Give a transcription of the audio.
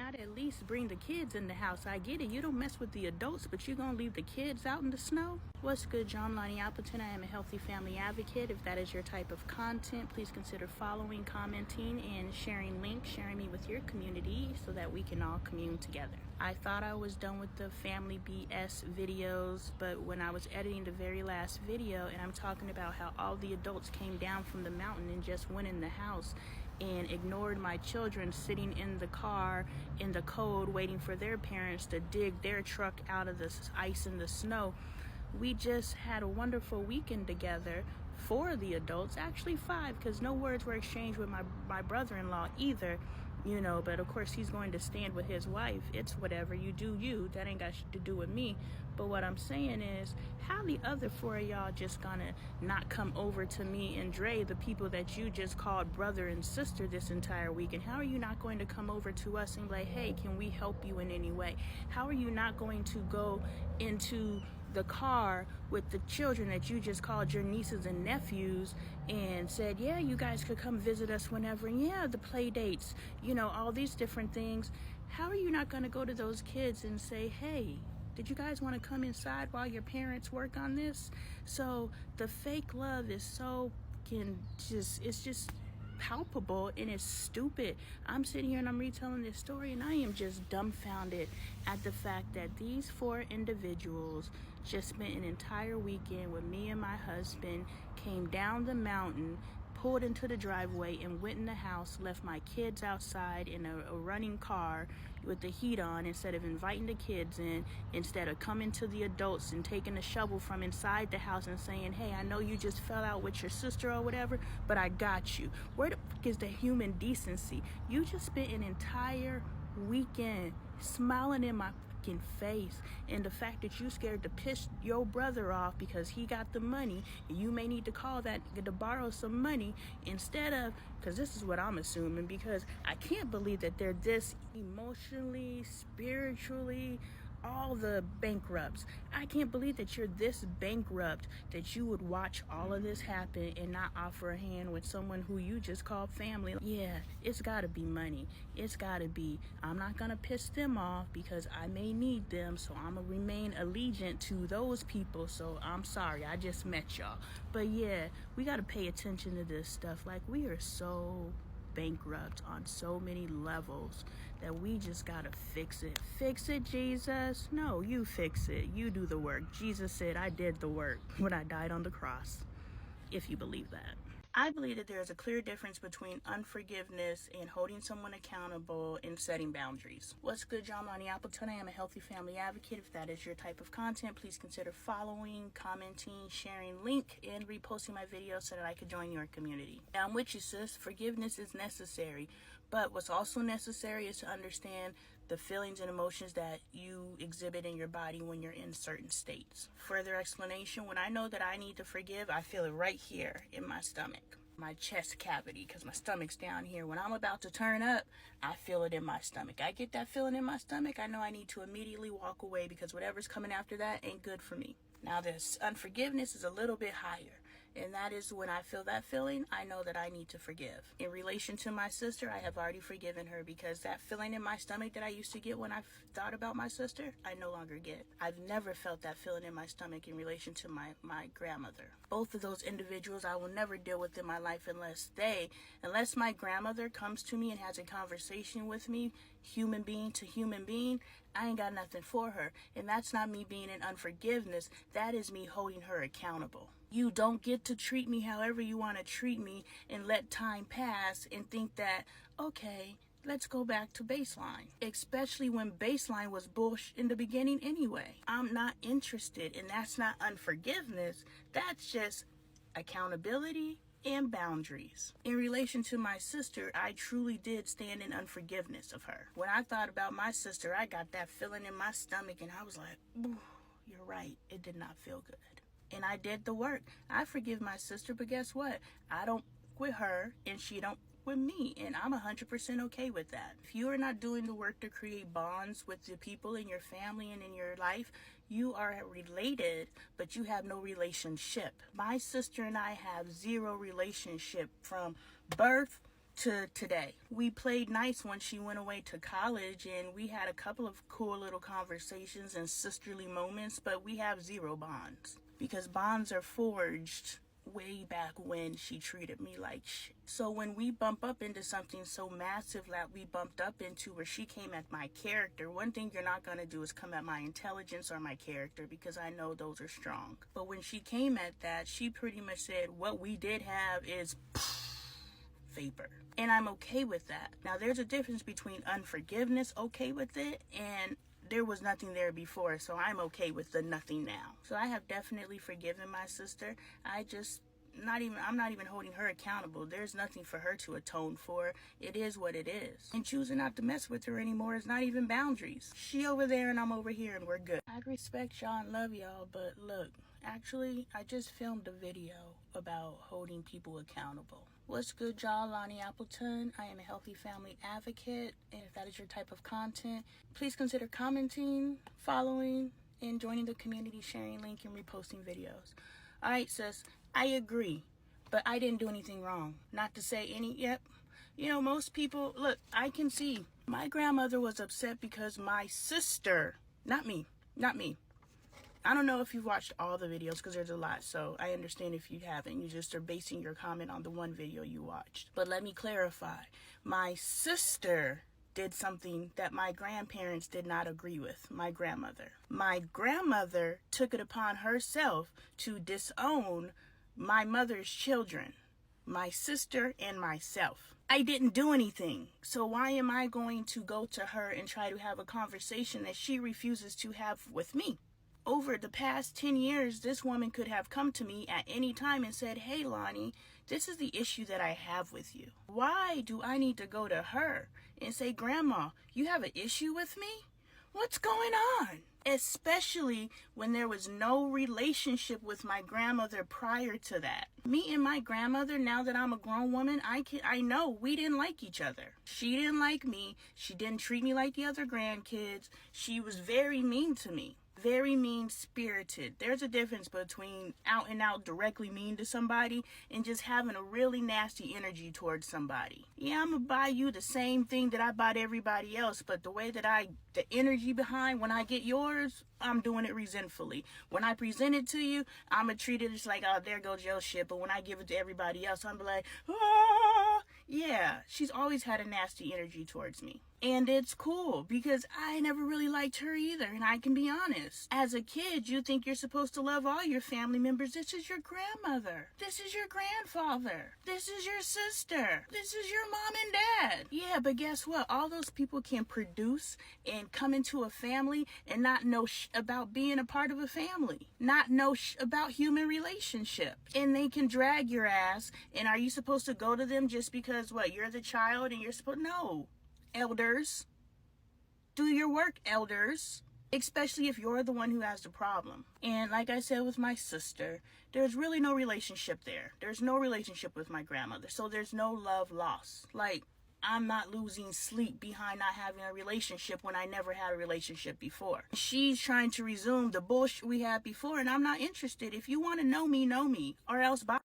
not at least bring the kids in the house? I get it. You don't mess with the adults, but you gonna leave the kids out in the snow? What's good, John Lonnie Appleton? I am a healthy family advocate. If that is your type of content, please consider following, commenting, and sharing links, sharing me with your community so that we can all commune together. I thought I was done with the family BS videos, but when I was editing the very last video and I'm talking about how all the adults came down from the mountain and just went in the house and ignored my children sitting in the car in the cold waiting for their parents to dig their truck out of the ice and the snow. We just had a wonderful weekend together. 4 of the adults, actually 5, because no words were exchanged with my brother-in-law either, you know, but of course he's going to stand with his wife. It's whatever, you do you. That ain't got shit to do with me. But what I'm saying is, how the other 4 of y'all just gonna not come over to me and Dre, the people that you just called brother and sister this entire weekend? How are you not going to come over to us and be like, hey, can we help you in any way? How are you not going to go into the car with the children that you just called your nieces and nephews and said, yeah, you guys could come visit us whenever, and yeah, the play dates, you know, all these different things? How are you not going to go to those kids and say, hey, did you guys want to come inside while your parents work on this? So the fake love is it's just palpable, and it's stupid. I'm sitting here and I'm retelling this story, and I am just dumbfounded at the fact that these 4 individuals just spent an entire weekend with me and my husband, came down the mountain, pulled into the driveway and went in the house, left my kids outside in a running car with the heat on, instead of inviting the kids in, instead of coming to the adults and taking a shovel from inside the house and saying, hey, I know you just fell out with your sister or whatever, but I got you. Where the fuck is the human decency? You just spent an entire weekend smiling in my fucking face, and the fact that you scared to piss your brother off because he got the money, and you may need to call that to borrow some money instead of, because this is what I'm assuming, because I can't believe that they're this emotionally, spiritually, all the bankrupts. I can't believe that you're this bankrupt that you would watch all of this happen and not offer a hand with someone who you just called family. Yeah, it's gotta be money. It's gotta be, I'm not gonna piss them off because I may need them, so I'm gonna remain allegiant to those people. So I'm sorry, I just met y'all. But yeah, we gotta pay attention to this stuff. Like, we are so bankrupt on so many levels that we just gotta fix it. Fix it, Jesus? No, you fix it. You do the work. Jesus said, I did the work when I died on the cross, if you believe that. I believe that there is a clear difference between unforgiveness and holding someone accountable and setting boundaries. What's good, John Lonnie Appleton? I am a healthy family advocate. If that is your type of content, please consider following, commenting, sharing link, and reposting my videos so that I could join your community. Now, I'm with you, sis. Forgiveness is necessary, but what's also necessary is to understand the feelings and emotions that you exhibit in your body when you're in certain states. Further explanation, when I know that I need to forgive, I feel it right here in my stomach, my chest cavity, because my stomach's down here. When I'm about to turn up, I feel it in my stomach. I get that feeling in my stomach, I know I need to immediately walk away because whatever's coming after that ain't good for me. Now, this unforgiveness is a little bit higher, and that is when I feel that feeling, I know that I need to forgive. In relation to my sister, I have already forgiven her, because that feeling in my stomach that I used to get when I thought about my sister, I no longer get. I've never felt that feeling in my stomach in relation to my grandmother. Both of those individuals I will never deal with in my life unless my grandmother comes to me and has a conversation with me, human being to human being. I ain't got nothing for her. And that's not me being in unforgiveness. That is me holding her accountable. You don't get to treat me however you want to treat me and let time pass and think that, okay, let's go back to baseline. Especially when baseline was bullshit in the beginning anyway. I'm not interested, and that's not unforgiveness. That's just accountability and boundaries. In relation to my sister, I truly did stand in unforgiveness of her. When I thought about my sister, I got that feeling in my stomach, and I was like, ooh, you're right. It did not feel good. And I did the work. I forgive my sister, but guess what? I don't with her, and she don't with me, and I'm 100% okay with that. If you are not doing the work to create bonds with the people in your family and in your life, you are related, but you have no relationship. My sister and I have zero relationship from birth to today. We played nice when she went away to college, and we had a couple of cool little conversations and sisterly moments, but we have zero bonds because bonds are forged way back when she treated me like shit. So when we bump up into something so massive that we bumped up into where she came at my character, one thing you're not going to do is come at my intelligence or my character, because I know those are strong. But when she came at that, she pretty much said what we did have is vapor. And I'm okay with that. Now there's a difference between unforgiveness, okay with it, and there was nothing there before, so I'm okay with the nothing now. So I have definitely forgiven my sister. I'm not even holding her accountable. There's nothing for her to atone for. It is what it is. And choosing not to mess with her anymore is not even boundaries. She over there and I'm over here and we're good. I respect y'all and love y'all, but look, actually, I just filmed a video about holding people accountable. What's good, y'all? Lonnie Appleton. I am a healthy family advocate, and if that is your type of content, please consider commenting, following, and joining the community, sharing link, and reposting videos. All right, sis, I agree, but I didn't do anything wrong. Not to say yep. You know, most people, look, I can see. My grandmother was upset because my sister, not me. I don't know if you've watched all the videos because there's a lot, so I understand if you haven't. You just are basing your comment on the one video you watched. But let me clarify. My sister did something that my grandparents did not agree with, my grandmother. My grandmother took it upon herself to disown my mother's children, my sister and myself. I didn't do anything, so why am I going to go to her and try to have a conversation that she refuses to have with me? Over the past 10 years, this woman could have come to me at any time and said, hey, Lonnie, this is the issue that I have with you. Why do I need to go to her and say, Grandma, you have an issue with me? What's going on? Especially when there was no relationship with my grandmother prior to that. Me and my grandmother, now that I'm a grown woman, I know we didn't like each other. She didn't like me. She didn't treat me like the other grandkids. She was very mean to me. Very mean-spirited. There's a difference between out and out directly mean to somebody and just having a really nasty energy towards somebody. Yeah, I'm gonna buy you the same thing that I bought everybody else, but the way that the energy behind when I get yours, I'm doing it resentfully. When I present it to you, I'm gonna treat it just like, oh, there goes your shit, but when I give it to everybody else, I'm like, ah. Yeah, she's always had a nasty energy towards me. And it's cool because I never really liked her either, and I can be honest. As a kid, you think you're supposed to love all your family members. This is your grandmother. This is your grandfather. This is your sister. This is your mom and dad. Yeah, but guess what? All those people can produce and come into a family and not know about being a part of a family. Not know about human relationships. And they can drag your ass, and are you supposed to go to them just because, what, you're the child and you're supposed... No. Elders, do your work, elders, especially if you're the one who has the problem. And like I said with my sister, there's really no relationship there. There's no relationship with my grandmother, so there's no love lost. Like, I'm not losing sleep behind not having a relationship when I never had a relationship before. She's trying to resume the bullshit we had before, and I'm not interested. If you want to know me, or else bye.